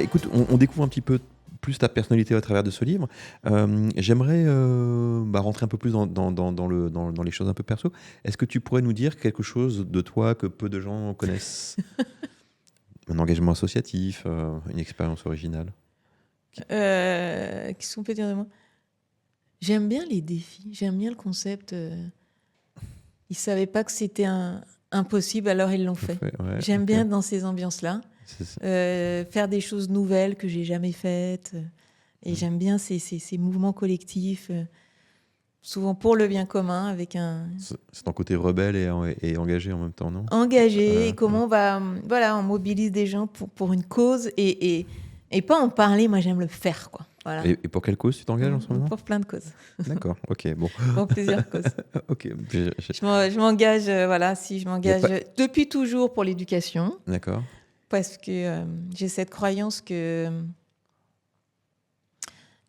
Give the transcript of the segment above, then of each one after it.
Écoute, on découvre un petit peu plus ta personnalité à travers de ce livre. J'aimerais rentrer un peu plus dans les choses un peu perso. Est-ce que tu pourrais nous dire quelque chose de toi que peu de gens connaissent? Un engagement associatif, une expérience originale? Qu'est-ce qu'on peut dire de moi? J'aime bien les défis, j'aime bien le concept. Ils ne savaient pas que c'était impossible, alors ils l'ont fait. Ouais, J'aime ok. bien dans ces ambiances-là. C'est ça. Faire des choses nouvelles que j'ai jamais faites. Et j'aime bien ces mouvements collectifs, souvent pour le bien commun, avec un C'est ton côté rebelle et engagé en même temps, non? engagé. Et comment on mobilise des gens pour une cause et pas en parler. Moi, j'aime le faire, quoi. Voilà. Et pour quelle cause tu t'engages en ce moment? Pour plein de causes. D'accord, ok, bon. Pour plusieurs causes. Ok, Je m'engage, je m'engage depuis toujours pour l'éducation. D'accord. Parce que j'ai cette croyance que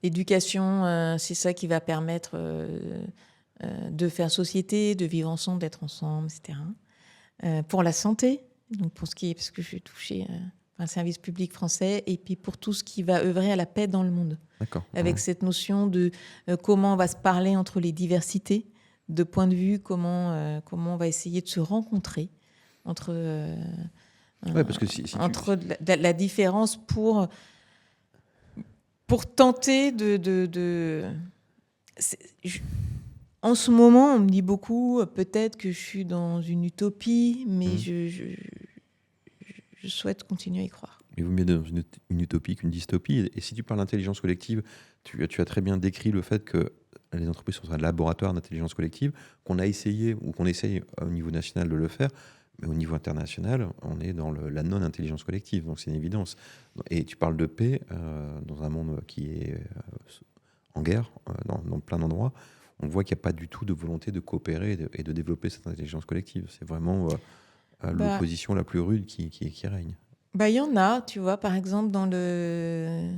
l'éducation, c'est ça qui va permettre de faire société, de vivre ensemble, d'être ensemble, etc. Pour la santé, donc pour ce qui est, parce que je suis touchée par un service public français, et puis pour tout ce qui va œuvrer à la paix dans le monde. D'accord. Avec cette notion de comment on va se parler entre les diversités, de point de vue, comment on va essayer de se rencontrer entre... Parce que entre la différence pour tenter en ce moment, on me dit beaucoup, peut-être que je suis dans une utopie, mais je souhaite continuer à y croire. Mais vous mettez dans une utopie qu'une dystopie. Et si tu parles d'intelligence collective, tu as très bien décrit le fait que les entreprises sont un laboratoire d'intelligence collective, qu'on a essayé, ou qu'on essaye au niveau national de le faire, mais au niveau international, on est dans la non-intelligence collective, donc c'est une évidence. Et tu parles de paix dans un monde qui est en guerre, dans plein d'endroits. On voit qu'il n'y a pas du tout de volonté de coopérer et de développer cette intelligence collective. C'est vraiment l'opposition la plus rude qui règne. Il y en a, tu vois, par exemple, dans le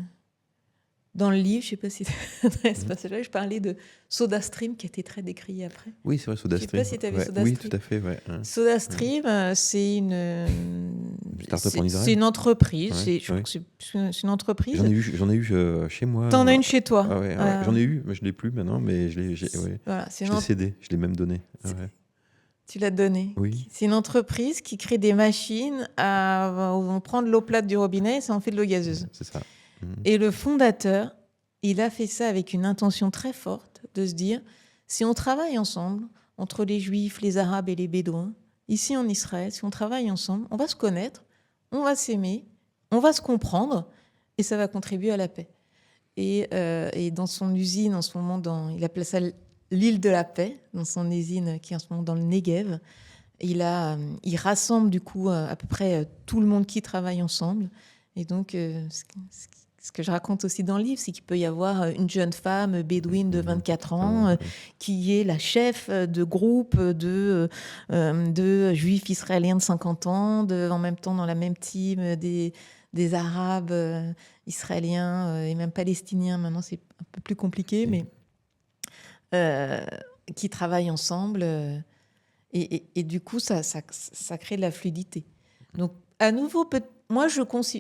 livre, je ne sais pas si ce passage-là, je parlais de SodaStream qui a été très décrié après. Oui, c'est vrai, SodaStream. Je ne sais pas si tu as vu SodaStream. Oui, tout à fait. Ouais. SodaStream, c'est une start-up en Israël. C'est une entreprise. Ouais, je crois que c'est une entreprise. J'en ai eu chez moi. T'en as une chez toi. Ah ouais. J'en ai eu, mais je ne l'ai plus maintenant, mais je l'ai cédé, je l'ai même donné. Tu l'as donné. Oui. C'est une entreprise qui crée des machines où on prend de l'eau plate du robinet et ça en fait de l'eau gazeuse. C'est ça. Et le fondateur, il a fait ça avec une intention très forte de se dire, si on travaille ensemble, entre les Juifs, les Arabes et les Bédouins, ici en Israël, si on travaille ensemble, on va se connaître, on va s'aimer, on va se comprendre et ça va contribuer à la paix. Et dans son usine, en ce moment, il appelle ça l'île de la paix, dans son usine qui est en ce moment dans le Negev, il rassemble du coup à peu près tout le monde qui travaille ensemble. Et donc, ce que je raconte aussi dans le livre, c'est qu'il peut y avoir une jeune femme bédouine de 24 ans qui est la chef de groupe de juifs israéliens de 50 ans, en même temps dans la même team des Arabes israéliens et même palestiniens. Maintenant, c'est un peu plus compliqué, mais qui travaillent ensemble. Et du coup, ça crée de la fluidité. Donc, à nouveau, moi,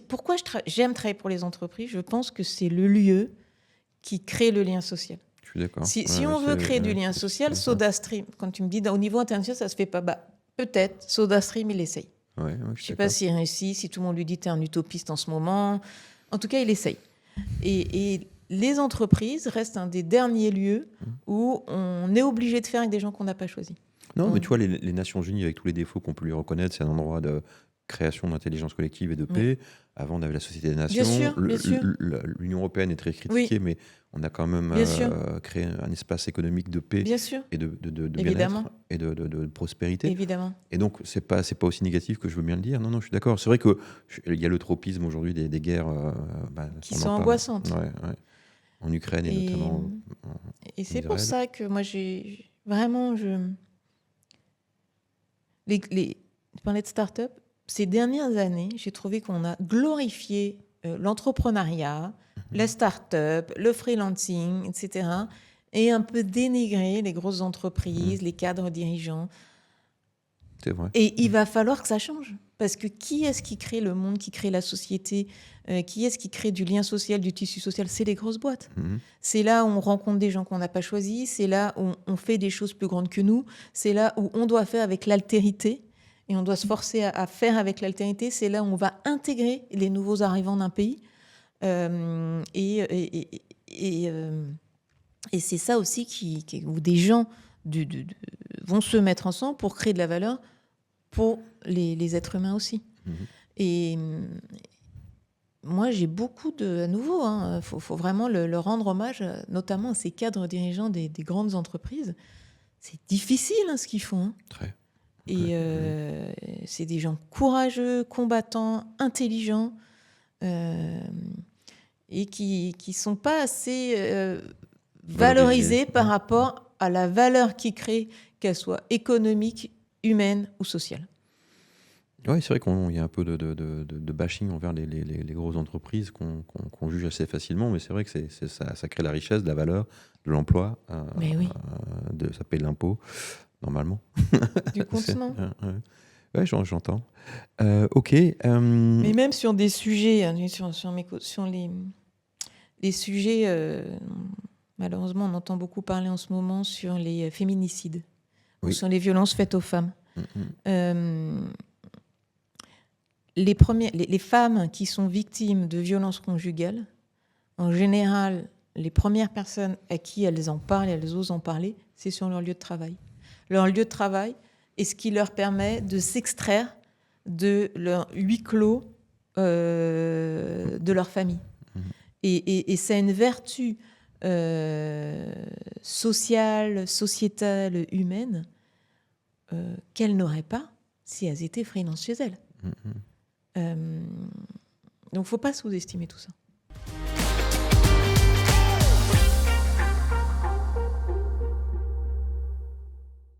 pourquoi j'aime travailler pour les entreprises? Je pense que c'est le lieu qui crée le lien social. Je suis d'accord. Si on veut créer du lien social, SodaStream, quand tu me dis au niveau international, ça ne se fait pas, peut-être, SodaStream, il essaye. Je ne sais pas s'il réussit, si tout le monde lui dit tu es un utopiste en ce moment. En tout cas, il essaye. Et les entreprises restent un des derniers lieux où on est obligé de faire avec des gens qu'on n'a pas choisis. Non, mais tu vois, les Nations Unies, avec tous les défauts qu'on peut lui reconnaître, c'est un endroit de création d'intelligence collective et de paix. Avant, on avait la Société des Nations. Bien sûr. L'Union européenne est très critiquée, mais on a quand même créé un espace économique de paix et de bien-être et de prospérité. Évidemment. Et donc, c'est pas aussi négatif que je veux bien le dire. Non, je suis d'accord. C'est vrai qu'il y a le tropisme aujourd'hui des guerres qui sont angoissantes. Ouais. En Ukraine et notamment et c'est pour ça que moi, j'ai vraiment... Tu parlais de start-up. Ces dernières années, j'ai trouvé qu'on a glorifié l'entrepreneuriat, la start-up, le freelancing, etc. et un peu dénigré les grosses entreprises, les cadres dirigeants. C'est vrai. Et il va falloir que ça change. Parce que qui est-ce qui crée le monde, qui crée la société, qui est-ce qui crée du lien social, du tissu social? C'est les grosses boîtes. Mhm. C'est là où on rencontre des gens qu'on n'a pas choisis, c'est là où on fait des choses plus grandes que nous, c'est là où on doit faire avec l'altérité, et on doit se forcer à faire avec l'altérité, c'est là où on va intégrer les nouveaux arrivants d'un pays. Et c'est ça aussi où des gens vont se mettre ensemble pour créer de la valeur pour les êtres humains aussi. Mhm. Et moi, j'ai beaucoup à nouveau, faut vraiment le rendre hommage, notamment à ces cadres dirigeants des grandes entreprises. C'est difficile ce qu'ils font. Très. Et c'est des gens courageux, combattants, intelligents, et qui ne sont pas assez valorisés par rapport à la valeur qu'ils créent, qu'elle soit économique, humaine ou sociale. Oui, c'est vrai qu'il y a un peu de bashing envers les grosses entreprises qu'on juge assez facilement, mais c'est vrai que ça crée la richesse, de la valeur, de l'emploi. Mais oui. Ça paye l'impôt, normalement. Du contenant. Oui, j'entends. Ok. Mais même sur des sujets, sur les sujets, malheureusement, on entend beaucoup parler en ce moment sur les féminicides, ou sur les violences faites aux femmes. Les femmes qui sont victimes de violences conjugales, en général, les premières personnes à qui elles en parlent, elles osent en parler, c'est sur leur lieu de travail. Leur lieu de travail est ce qui leur permet de s'extraire de leur huis clos de leur famille. Et c'est une vertu sociale, sociétale, humaine qu'elles n'auraient pas si elles étaient freelance chez elles. Donc, il ne faut pas sous-estimer tout ça.